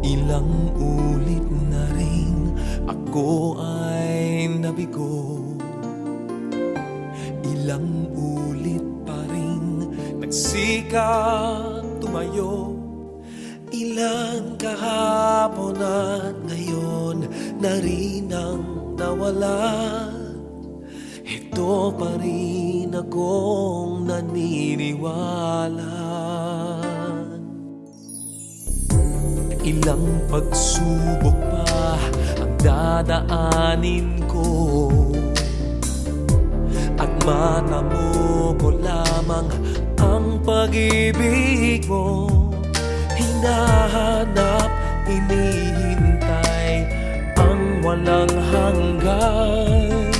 Ilang ulit na rin ako ay nabigo. Ilang ulit pa rin nagsikap tumayo. Ilang kahapon at ngayon na rin ang nawala. Ito pa rin akong naniniwala. Ilang pagsubok pa ang dadaanin ko, at mata mo ko lamang ang pag-ibig mo. Hinahanap, hinihintay ang walang hanggan.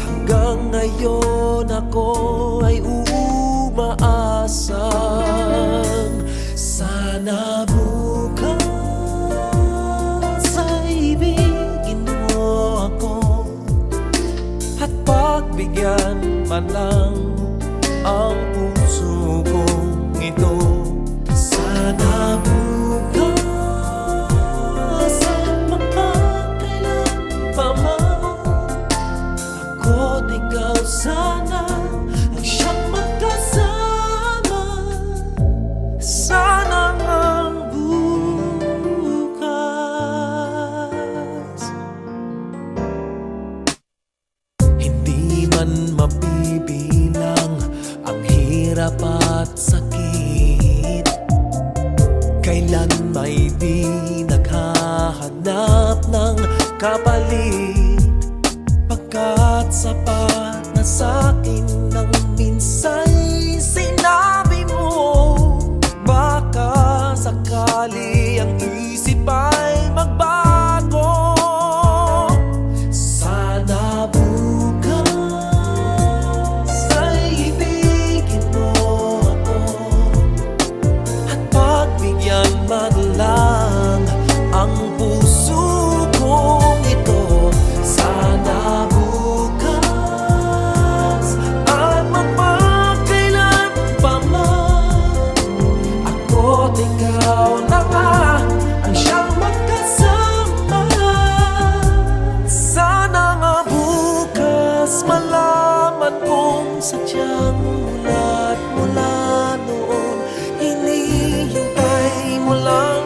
Hanggang ngayon ako ay umaasang sana bukas ay ibigin mo ako, at pagbigyan man lang ang puso kong ito. Sana bukas at makakailan pa man, ako't ikaw sana ang siyang magkasama. Sana ang bukas hindi man mabibilang ang hirap at sakit. Kailan may di naghahanap ng kapalit, pagkat sapat na sa'kin nang minsa'y sinabi mo. Baka sakali ang isip ay magbago. Sana bukas ay ibigin mo ako, at pagbigyan man lang ang puso kong ito. Sana bukas at mapagkailan pa man, ako't ikaw na nga ang siyang magkasama. Sana nga bukas malaman kong sadyang mula noon hinihintay mo lang